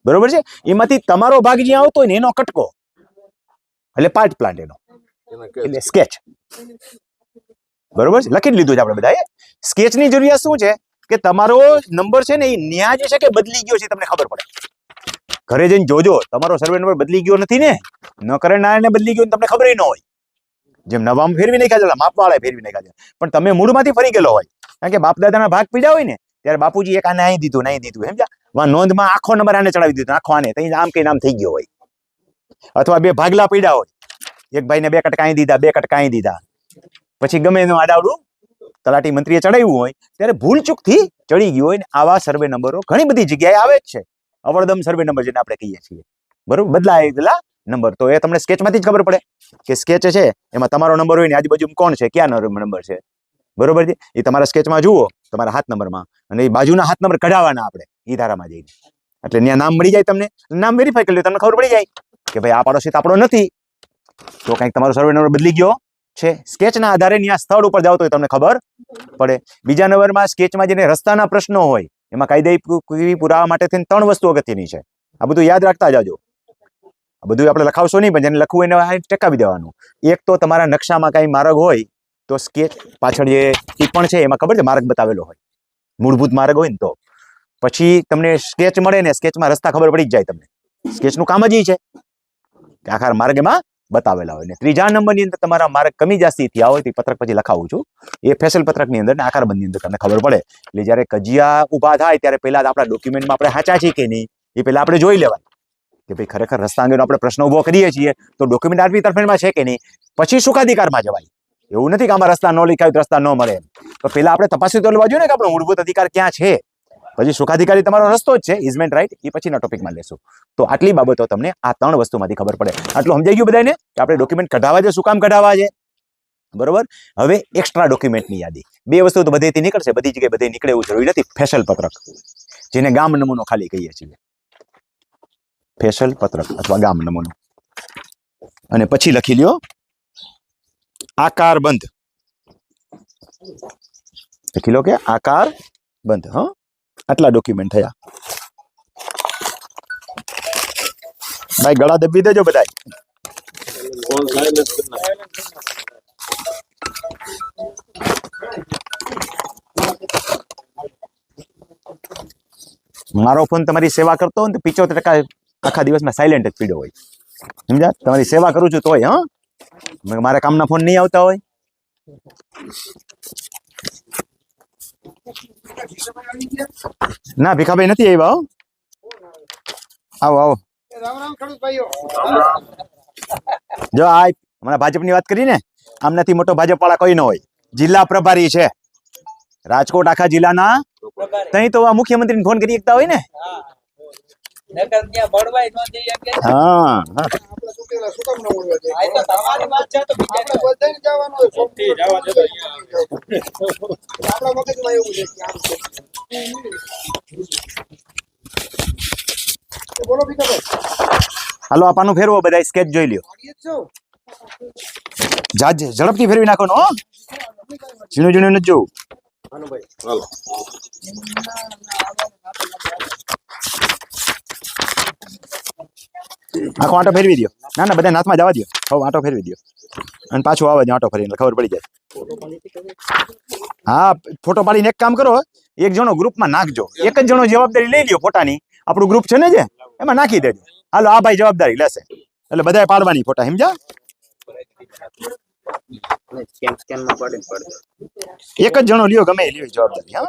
બરોબર છે. એમાંથી તમારો ભાગ જ્યાં આવતો હોય ને એનો કટકો એટલે પાર્ટ પ્લાન્ટ એનો એટલે સ્કેચ. બરોબર છે, લખી લીધું છે આપણે બધાએ. સ્કેચની જરૂરિયાત શું છે કે તમારો નંબર છે ને એ ન્યા જે છે કે બદલી ગયો છે તમને ખબર પડે. ઘરે જઈને જોજો તમારો સર્વે નંબર બદલી ગયો નથી ને, ન કરે ના બદલી ગયો તમને ખબર ન હોય. જેમ નવામાં ફેરવી નાખ્યા છે માપવાળાએ ફેરવી નાખ્યા છે, પણ તમે મૂળમાંથી ફરી ગયેલો હોય. કારણ કે બાપ દાદાના ભાગ પીડા હોય ને ત્યારે બાપુજી એક આને અહીં દીધું નહીં દીધું સમજ્યા, નોંધમાં આખો નંબર આને ચડાવી દીધો, આખો આને તો આમ કઈ નામ થઈ ગયો હોય. અથવા બે ભાગલા પીડા હોય, એક ભાઈને 2 કટકા અહીં દીધા 2 કટકા અહીં દીધા, પછી ગમે એનું આડાવડું તલાટી મંત્રીએ ચડાવ્યું હોય ત્યારે ભૂલ ચૂકથી ચડી ગયું હોય ને આવા સર્વે નંબરો ઘણી બધી જગ્યાએ આવે જ છે. અવળદમ સર્વે નંબર જેને આપણે કહીએ છીએ, બરોબર, બદલાયેલા નંબર. તો એ તમને સ્કેચમાંથી જ ખબર પડે કે સ્કેચ છે એમાં તમારો નંબર હોય ને આજુબાજુ કોણ છે, ક્યાં નંબર છે, બરોબર છે. એ તમારા સ્કેચમાં જુઓ તમારા હાથ નંબરમાં, અને એ બાજુના હાથ નંબર કઢાવવાના આપણે એ ધારામાં જઈને, એટલે ત્યાં નામ મળી જાય તમને, નામ વેરીફાઈ કરી લો, તમને ખબર પડી જાય કે ભાઈ આ પાડોશી આપણો નથી, તો કંઈક તમારો સર્વે નંબર બદલી ગયો છે. સ્કેચના આધારે ત્યાં સ્થળ ઉપર જાવ તો તમને ખબર પડે. બીજા નંબરમાં સ્કેચમાં જેને રસ્તાના પ્રશ્નો હોય એમાં કાયદાકીય પુરાવા માટે 3 વસ્તુ અગત્યની છે. આ બધું યાદ રાખતા જાજો. આ બધું આપણે લખાવશો નહીં, પણ જેને લખવું એને ટેકાવી દેવાનું. એક તો તમારા નકશામાં કાંઈ માર્ગ હોય તો સ્કેચ પાછળ જે ટિપ્પણ છે એમાં ખબર છે માર્ગ બતાવેલો હોય, મૂળભૂત માર્ગ હોય ને તો પછી તમને સ્કેચ મળે ને સ્કેચમાં રસ્તા ખબર પડી જ જાય તમને. સ્કેચનું કામ જ એ છે કે આખા માર્ગમાં બતાવેલા હોય. ને ત્રીજા નંબરની અંદર તમારા માર્ગ કમી જાસ્તી થયા હોય તો પત્રક પછી લખાવું છું, એ ફેસલ પત્રકની અંદર ને આકારબંધની અંદર તમને ખબર પડે. એટલે જ્યારે કજિયા ઊભા થાય ત્યારે પહેલા આપણા ડોક્યુમેન્ટમાં આપણે સાચા છીએ કે નહીં એ પહેલા આપણે જોઈ લેવાય કે ભાઈ ખરેખર રસ્તા અંગેનો આપણે પ્રશ્ન ઉભો કરીએ છીએ તો ડોક્યુમેન્ટ આરપી તરફેણમાં છે કે નહીં. પછી સુખાધિકારમાં જવાય. એવું નથી કે આમાં રસ્તા ન લખાય તો રસ્તા ન મળે, તો પહેલા આપણે તપાસી તો લેવા જોઈએ ને કે આપણો મૂળભૂત અધિકાર ક્યાં છે. પછી સુખાધિકારી તમારો રસ્તો જ છે, ઇઝમેન્ટ રાઈટ, એ પછીના ટોપિકમાં લેશું. તો આટલી બાબતો તમને આ 3 વસ્તુમાંથી ખબર પડે. આટલું સમજાઈ ગયું બધાને કે આપણે ડોક્યુમેન્ટ કઢાવવા છે, શું કામ કઢાવવા છે, બરોબર. હવે એક્સ્ટ્રા ડોક્યુમેન્ટની યાદી 2 વસ્તુ તો બધેથી નીકળશે, બધી જગ્યાએ બધે નીકળે એવું જરૂરી નથી. ફેસલ પત્રક જેને ગામ નમૂનો ખાલી કહીએ છીએ, ફેસલ પત્રક અથવા ગામ નમૂનો, અને પછી લખી લ્યો આકાર બંધ. લખી લો કે આકાર બંધ. હા, આટલા ડોક્યુમેન્ટ થયા. ભાઈ ગળા દબી દેજો બધા. મારો ફોન તમારી સેવા કરતો હોય ને 75% આખા દિવસમાં સાયલેન્ટ જ પીડ્યો હોય, સમજ્યા. તમારી સેવા કરું છું તોય, હા, મારા કામના ફોન નહીં આવતા હોય. ના ભીખાભાઈ નથી આવ્યા. આવો આવો. જો આ હમણાં ભાજપની વાત કરી ને, આમનાથી મોટો ભાજપ વાળા કોઈ ન હોય. જિલ્લા પ્રભારી છે રાજકોટ, આખા જિલ્લાના. તઈ તો આ મુખ્યમંત્રીને ફોન કરી શકતા હોય ને. હા હા, હાલો આ પાનું ફેરવો, બધા સ્કેચ જોઈ લ્યો. ઝડપથી ફેરવી નાખો નો, ઝીણું ઝીણું નથી જોવું. આખો આંટો ફેરવી દો. ના ના, બધા હાથમાં જવા દો. હવે આંટો ફેરવી દો અને પાછું આવે આંટો ફરીને ખબર પડી જાય. હા, ફોટો પાડીને એક કામ કરો, એક જણો ગ્રુપમાં નાખજો. એક જ જણો જવાબદારી લઈ લ્યો ફોટાની. આપણું ગ્રુપ છે ને જે, એમાં નાખી દેજો. હાલો આ ભાઈ જવાબદારી લેશે, એટલે બધાએ પાડવાની ફોટા, સમજ્યા. એક જ જણો લ્યો, ગમે એ લ્યો જવાબદારી. હા,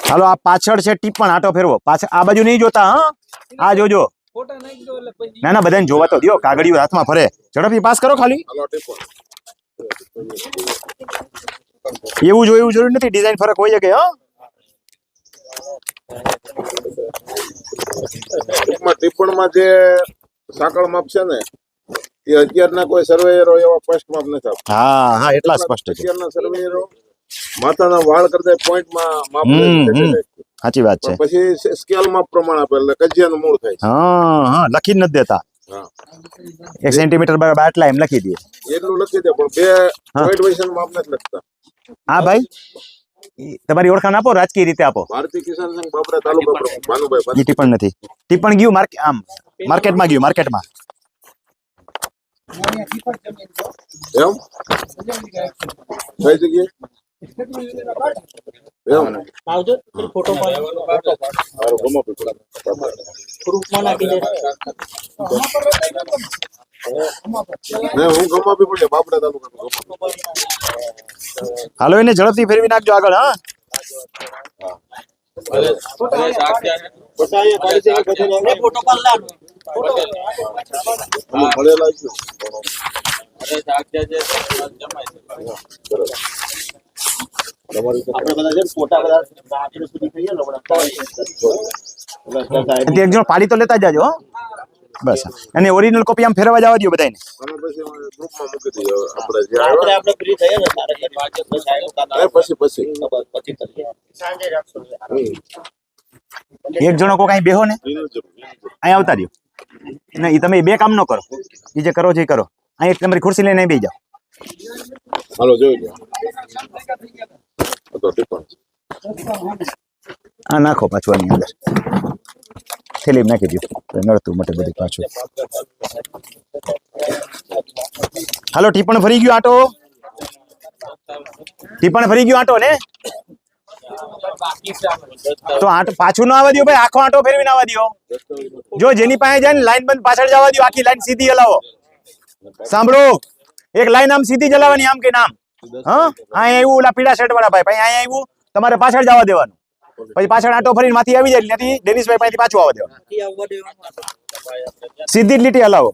હાલો આ પાછળ છે ટીપણ, આટો ફેરવો. પાછળ આ બાજુ નહીં જોતા. હા, આ જોજો. ના ના, બધાને જોવા તો દો. કાગળિયો હાથમાં ફરે, ઝડપથી પાસ કરો ખાલી. એવું જોયું જરૂર નથી, ડિઝાઇન ફરક હોય કે. હા, ટિપ્પણમાં જે સાંકળ માપ છે ને એ અત્યારના કોઈ સર્વેયરો એવા સ્પષ્ટ માપ નથી આપતા. હા હા, એટલા સ્પષ્ટ છે. અત્યારના સર્વેયરો માથાના વાળ કરતા પોઈન્ટમાં માપ લે છે. સાચી વાત છે. પછી સ્કેલ માપ પ્રમાણ આપે એટલે કજિયાનું મૂળ થાય છે. હા હા, લખી જ નથી દેતા. 1 સેન્ટીમીટર બરાબર આટલા એમ લખી દે, એટલું લખી દે, પણ 2 પોઈન્ટ વૈશન માપ નથી લખતા. હા ભાઈ ઈ તમારી ઓળખાણ આપો, રાજકીય રીતે આપો. ભારતીય કિસાન સંઘ બાબરા તાલુકા પ્રમુખ ભાનુભાઈ ઈ ટિપ્પણ નથી. ટિપ્પણ ગયું આમ માર્કેટમાં ગયું, માર્કેટમાં. એમ કઈ જગ્યાએ એમ આવજો ફોટો હારું, ગમો પીપળા. ગ્રુપમાં નાખી દે. ને હું ગમો પીપળા બાબરા તાલુકા ગમો. હાલો એને ઝડપથી ફેરવી નાખજો આગળ. હા ફોટો પાડ લા. આમાં મળેલા છે. તમારી આપણે બધા છે ને ફોટા બધા રાત્રે સુધી કહીએ ને એક જણ પાડી તો લેતા જાજો. હો બસ. અને ઓરિજિનલ કોપી આમ ફેરવા જવા દો બધાને. અને પછી ગ્રુપમાં મૂકી દઈએ આપણે જે રાત્રે આવ્યા આપણે ફ્રી થઈએ ને તારે પછી પછી કરીએ. સાંજે રાખશું. એક જણો કોઈ બેહો ને એનું જ. અહીં આવતા રહ્યો. નહીં તમે બે કામ ન કરો, એ જે કરો છે એ કરો. અહીં તમારી ખુરશી લઈને અહીં બેસી જાઓ. હાલો જોઈ લો તો ટિપ્પણ હા નાખો પાછું આની અંદર થેલી નાખી દો તો નડતું મટે બધું પાછું. હાલો ટીપણ ફરી ગયું આટો. ટીપણ ફરી ગયું આટો ને. તો આટો પાછું ના આવવા દો ભાઈ, આખો આટો ફેરવીને આવવા દો. જો જેની પાસે જાય ને લાઈન બંધ પાછળ જવા દો, આખી લાઈન સીધી હલાવો. સાંભળો, એક લાઈન આમ સીધી ચલાવવાની, આમ કે નામ. હા અહીંયા આવ્યું ઓલા પીળા શર્ટ વાળા ભાઈ, પછી અહીંયા આવ્યું તમારે પાછળ જવા દેવાનું. પછી પાછળ આટો ફરીને માંથી આવી જાય, ત્યાંથી ડેનિસભાઈ પાસેથી પાછું આવવા દેવાનું. સીધી જ લીટી હલાવો.